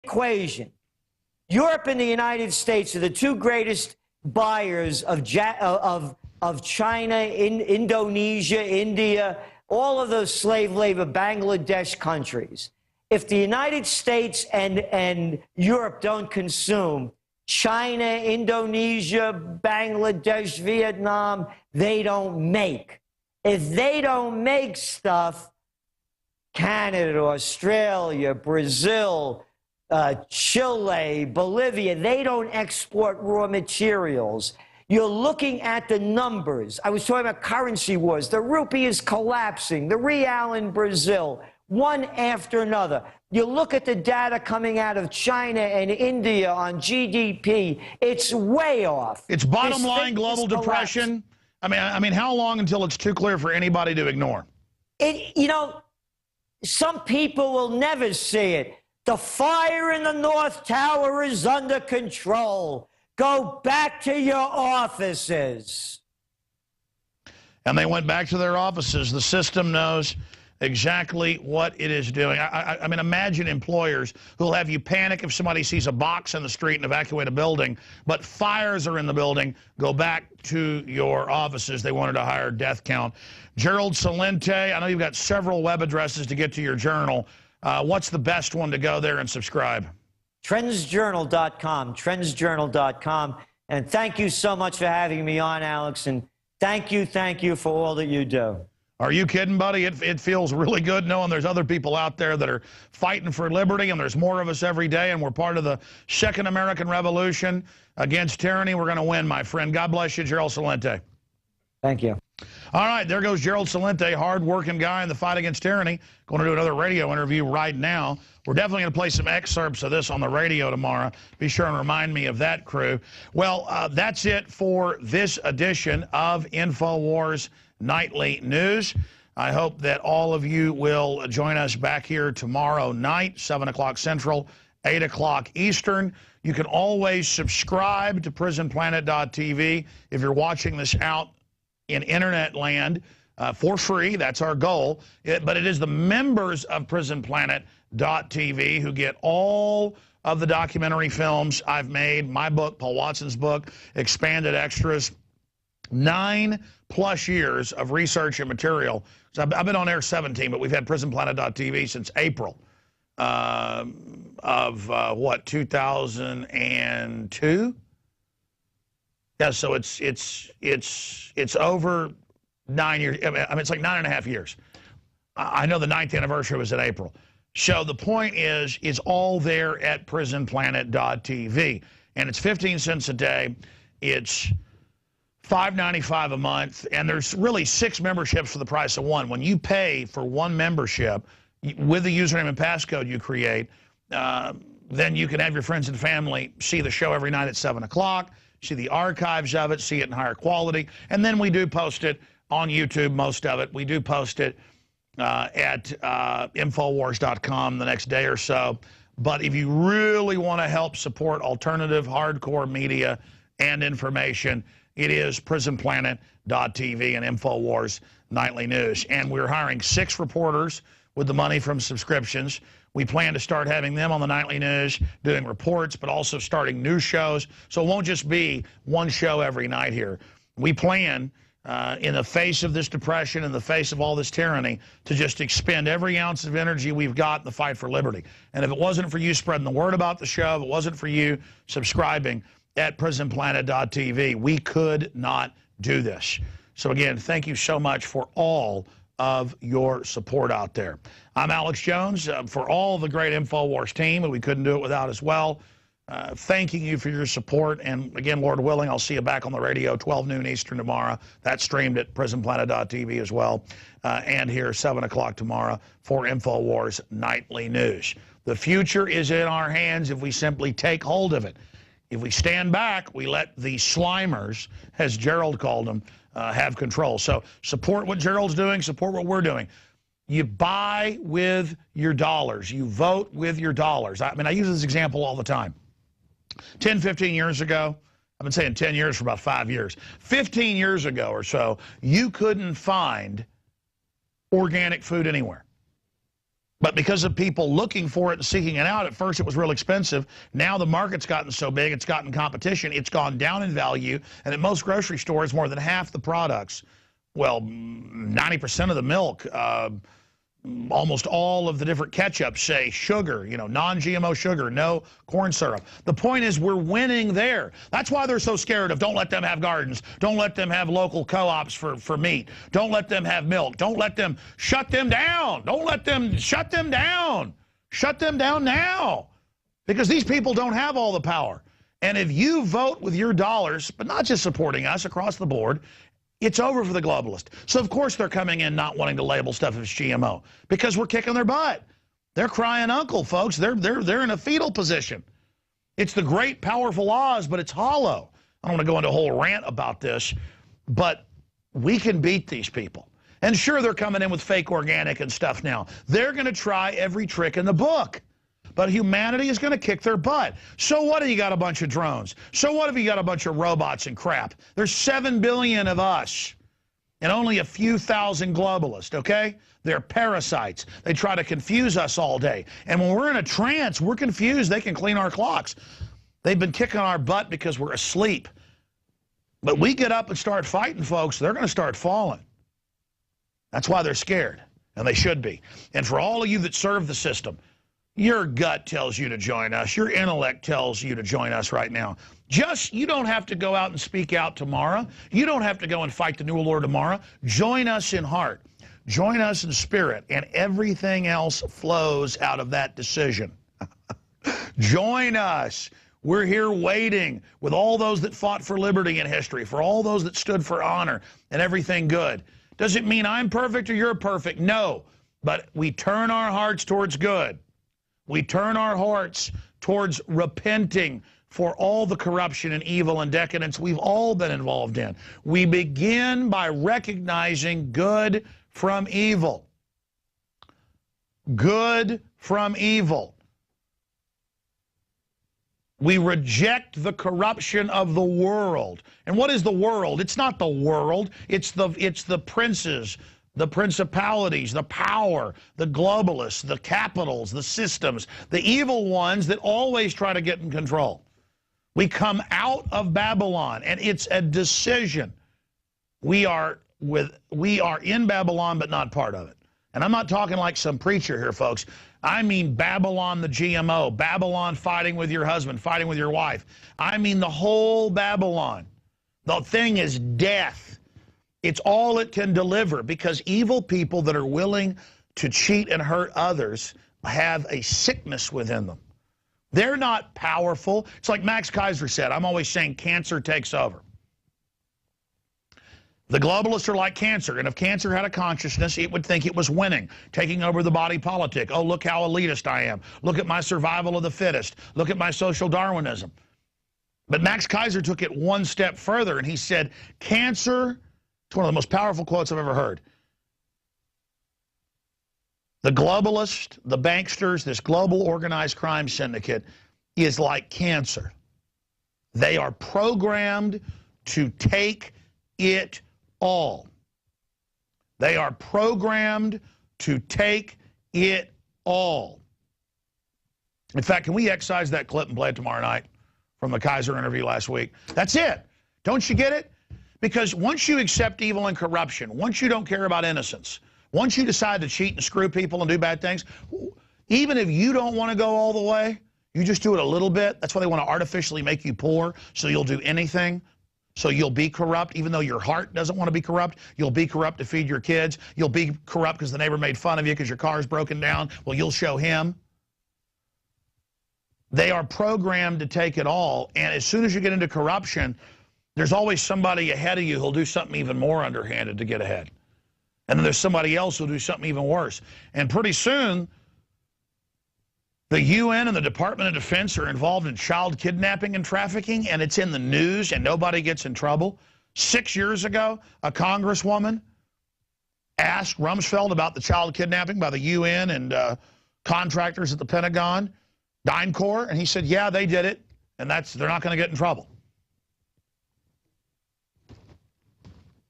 equation. Europe and the United States are the two greatest buyers of China, Indonesia, India, all of those slave labor, Bangladesh countries. If the United States and Europe don't consume China, Indonesia, Bangladesh, Vietnam, they don't make. If they don't make stuff, Canada, Australia, Brazil, Chile, Bolivia, they don't export raw materials. You're looking at the numbers. I was talking about currency wars. The rupee is collapsing. The real in Brazil, one after another. You look at the data coming out of China and India on GDP. It's way off. It's bottom line global depression. I mean, how long until it's too clear for anybody to ignore? You know, some people will never see it. The fire in the North Tower is under control. Go back to your offices. And they went back to their offices. The system knows exactly what it is doing. I mean, imagine employers who'll have you panic if somebody sees a box in the street and evacuate a building, but fires are in the building. Go back to your offices. They wanted a higher death count. Gerald Celente, I know you've got several web addresses to get to your journal. What's the best one to go there and subscribe? Trendsjournal.com, trendsjournal.com. And thank you so much for having me on, Alex. And thank you for all that you do. Are you kidding, buddy? It feels really good knowing there's other people out there that are fighting for liberty, and there's more of us every day, and we're part of the second American Revolution against tyranny. We're going to win, my friend. God bless you, Gerald Celente. Thank you. All right, there goes Gerald Celente, hard-working guy in the fight against tyranny. Going to do another radio interview right now. We're definitely going to play some excerpts of this on the radio tomorrow. Be sure and remind me of that, crew. Well, that's it for this edition of InfoWars Nightly News. I hope that all of you will join us back here tomorrow night, 7 o'clock Central, 8 o'clock Eastern. You can always subscribe to PrisonPlanet.tv if you're watching this out in internet land for free. That's our goal. But it is the members of PrisonPlanet.tv who get all of the documentary films I've made, my book, Paul Watson's book, expanded extras, 9+ years of research and material. So I've been on air 17, but we've had PrisonPlanet.tv since April of what, 2002? Yeah, so it's over 9 years. I mean, it's like 9.5 years. I know the 9th anniversary was in April. So the point is, it's all there at PrisonPlanet.tv, and it's 15 cents a day. It's $5.95 a month, and there's really 6 memberships for the price of one. When you pay for one membership with the username and passcode you create, then you can have your friends and family see the show every night at 7 o'clock, see the archives of it, see it in higher quality, and then we do post it on YouTube, most of it. We do post it at Infowars.com the next day or so. But if you really want to help support alternative hardcore media and information, it is PrisonPlanet.tv and InfoWars Nightly News. And we're hiring 6 reporters with the money from subscriptions. We plan to start having them on the Nightly News, doing reports, but also starting new shows. So it won't just be one show every night here. We plan, in the face of this depression, in the face of all this tyranny, to just expend every ounce of energy we've got in the fight for liberty. And if it wasn't for you spreading the word about the show, if it wasn't for you subscribing at PrisonPlanet.tv, we could not do this. So again, thank you so much for all of your support out there. I'm Alex Jones, for all the great InfoWars team, and we couldn't do it without as well. Thanking you for your support, and again, Lord willing, I'll see you back on the radio 12 noon Eastern tomorrow. That's streamed at PrisonPlanet.tv as well, and here 7 o'clock tomorrow for InfoWars Nightly News. The future is in our hands if we simply take hold of it. If we stand back, we let the Slimers, as Gerald called them, have control. So support what Gerald's doing, support what we're doing. You buy with your dollars. You vote with your dollars. I mean, I use this example all the time. 10, 15 years ago, I've been saying 10 years for about 5 years. 15 years ago or so, you couldn't find organic food anywhere. But because of people looking for it and seeking it out, at first it was real expensive. Now the market's gotten so big, it's gotten competition, it's gone down in value, and at most grocery stores, more than half the products, well, 90% of the milk, almost all of the different ketchups say sugar, you know, non-GMO sugar, no corn syrup. The point is we're winning there. That's why they're so scared of don't let them have gardens. Don't let them have local co-ops for meat. Don't let them have milk. Don't let them shut them down. Don't let them shut them down. Shut them down now. Because these people don't have all the power. And if you vote with your dollars, but not just supporting us across the board, it's over for the globalist. So, of course, they're coming in not wanting to label stuff as GMO because we're kicking their butt. They're crying uncle, folks. They're in a fetal position. It's the great, powerful Oz, but it's hollow. I don't want to go into a whole rant about this, but we can beat these people. And sure, they're coming in with fake organic and stuff now. They're going to try every trick in the book. But humanity is going to kick their butt. So what if you got a bunch of drones? So what if you got a bunch of robots and crap? There's 7 billion of us and only a few thousand globalists, okay? They're parasites. They try to confuse us all day. And when we're in a trance, we're confused. They can clean our clocks. They've been kicking our butt because we're asleep. But we get up and start fighting, folks, they're going to start falling. That's why they're scared, and they should be. And for all of you that serve the system, your gut tells you to join us. Your intellect tells you to join us right now. You don't have to go out and speak out tomorrow. You don't have to go and fight the New World Order tomorrow. Join us in heart. Join us in spirit. And everything else flows out of that decision. Join us. We're here waiting with all those that fought for liberty in history, for all those that stood for honor and everything good. Does it mean I'm perfect or you're perfect? No. But we turn our hearts towards good. We turn our hearts towards repenting for all the corruption and evil and decadence we've all been involved in. We begin by recognizing good from evil. Good from evil. We reject the corruption of the world. And what is the world? It's not the world. It's the princes, the principalities, the power, the globalists, the capitals, the systems, the evil ones that always try to get in control. We come out of Babylon, and it's a decision. We are in Babylon, but not part of it. And I'm not talking like some preacher here, folks. I mean Babylon, the GMO, Babylon fighting with your husband, fighting with your wife. I mean the whole Babylon. The thing is death. It's all it can deliver, because evil people that are willing to cheat and hurt others have a sickness within them. They're not powerful. It's like Max Kaiser said, I'm always saying cancer takes over. The globalists are like cancer, and if cancer had a consciousness, it would think it was winning, taking over the body politic. Oh, look how elitist I am. Look at my survival of the fittest. Look at my social Darwinism. But Max Kaiser took it one step further, and he said, cancer, it's one of the most powerful quotes I've ever heard. The globalists, the banksters, this global organized crime syndicate is like cancer. They are programmed to take it all. They are programmed to take it all. In fact, can we excise that clip and play it tomorrow night from the Kaiser interview last week? That's it. Don't you get it? Because once you accept evil and corruption, once you don't care about innocence, once you decide to cheat and screw people and do bad things, even if you don't want to go all the way, you just do it a little bit. That's why they want to artificially make you poor, so you'll do anything. So you'll be corrupt, even though your heart doesn't want to be corrupt. You'll be corrupt to feed your kids. You'll be corrupt because the neighbor made fun of you because your car's broken down. Well, you'll show him. They are programmed to take it all. And as soon as you get into corruption, there's always somebody ahead of you who'll do something even more underhanded to get ahead. And then there's somebody else who'll do something even worse. And pretty soon, the UN and the Department of Defense are involved in child kidnapping and trafficking, and it's in the news, and nobody gets in trouble. 6 years ago, a congresswoman asked Rumsfeld about the child kidnapping by the UN and contractors at the Pentagon, DynCorp, and he said, yeah, they did it, and they're not going to get in trouble.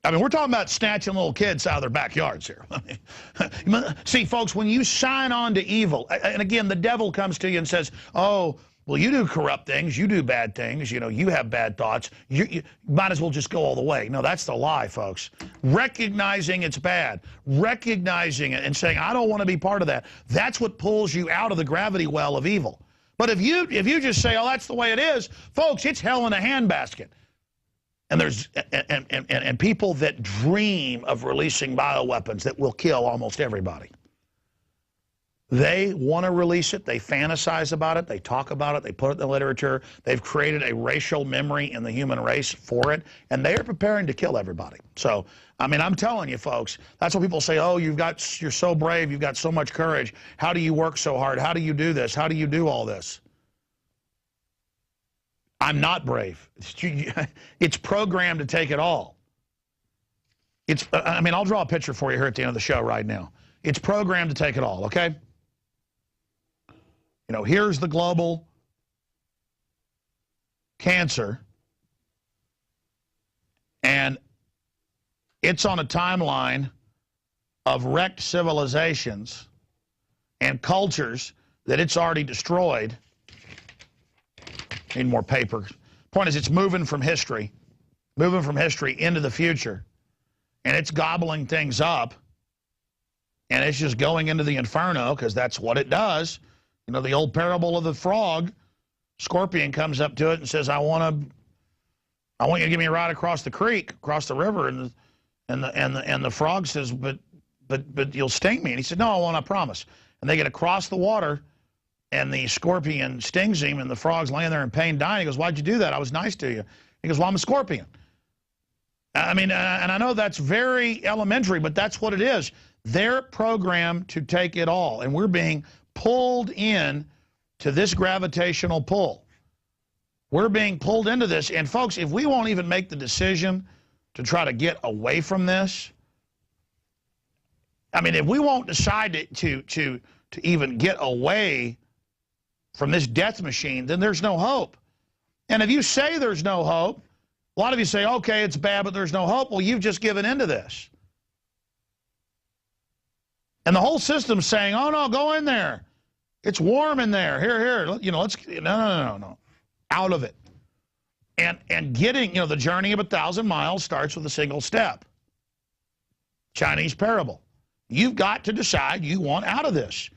I mean, we're talking about snatching little kids out of their backyards here. See, folks, when you sign on to evil, and again, the devil comes to you and says, oh, well, you do corrupt things, you do bad things, you know, you have bad thoughts, you might as well just go all the way. No, that's the lie, folks. Recognizing it's bad, recognizing it and saying, I don't want to be part of that, that's what pulls you out of the gravity well of evil. But if you just say, oh, that's the way it is, folks, it's hell in a handbasket. And there's and people that dream of releasing bioweapons that will kill almost everybody. They want to release it. They fantasize about it. They talk about it. They put it in the literature. They've created a racial memory in the human race for it, and they are preparing to kill everybody. So, I mean, I'm telling you, folks, that's what people say, oh, you're so brave. You've got so much courage. How do you work so hard? How do you do this? How do you do all this? I'm not brave. It's programmed to take it all. I mean, I'll draw a picture for you here at the end of the show right now. It's programmed to take it all, okay? You know, here's the global cancer, and it's on a timeline of wrecked civilizations and cultures that it's already destroyed. Need more paper. Point is, it's moving from history into the future, and it's gobbling things up, and it's just going into the inferno because that's what it does. You know, the old parable of the frog. Scorpion comes up to it and says, I want you to give me a ride across the creek, across the river, and the frog says, but you'll sting me. And he said, no, I won't, I promise. And they get across the water, and the scorpion stings him, and the frog's laying there in pain, dying. He goes, why'd you do that? I was nice to you. He goes, well, I'm a scorpion. I mean, and I know that's very elementary, but that's what it is. They're programmed to take it all, and we're being pulled in to this gravitational pull. We're being pulled into this, and folks, if we won't even make the decision to try to get away from this, I mean, if we won't decide to even get away from this death machine, then there's no hope. And if you say there's no hope, a lot of you say, okay, it's bad, but there's no hope. Well, you've just given into this. And the whole system's saying, oh, no, go in there. It's warm in there. Here, you know, no. Out of it. And getting, you know, the journey of 1,000 miles starts with a single step. Chinese parable. You've got to decide you want out of this.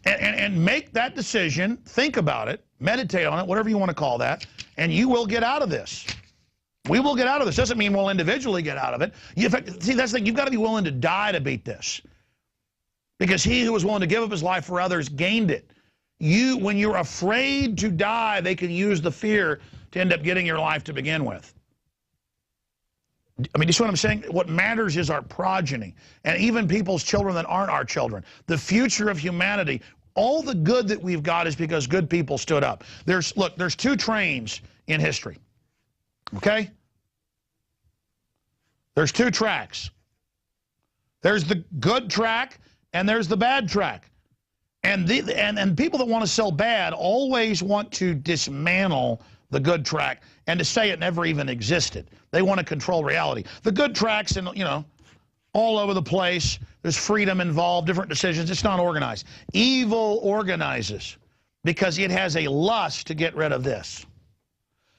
And make that decision, think about it, meditate on it, whatever you want to call that, and you will get out of this. We will get out of this. Doesn't mean we'll individually get out of it. See, that's the thing. You've got to be willing to die to beat this. Because he who was willing to give up his life for others gained it. When you're afraid to die, they can use the fear to end up getting your life to begin with. I mean, you see what I'm saying? What matters is our progeny, and even people's children that aren't our children. The future of humanity, all the good that we've got is because good people stood up. Look, there's two trains in history, okay? There's two tracks. There's the good track, and there's the bad track. And people that want to sell bad always want to dismantle the good track and to say it never even existed. They want to control reality. The good track's in, you know, all over the place. There's freedom involved, different decisions. It's not organized. Evil organizes because it has a lust to get rid of this.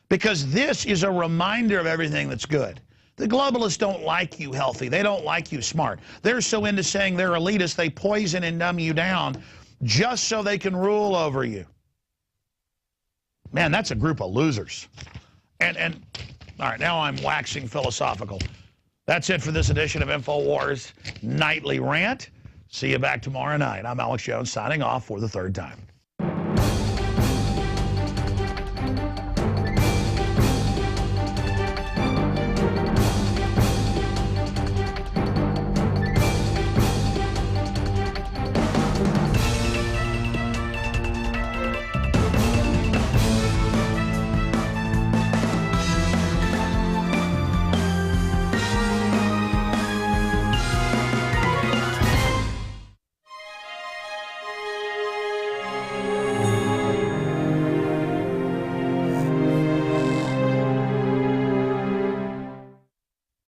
Because this is a reminder of everything that's good. The globalists don't like you healthy. They don't like you smart. They're so into saying they're elitist, they poison and dumb you down just so they can rule over you. Man, that's a group of losers. And all right, now I'm waxing philosophical. That's it for this edition of InfoWars Nightly Rant. See you back tomorrow night. I'm Alex Jones signing off for the third time.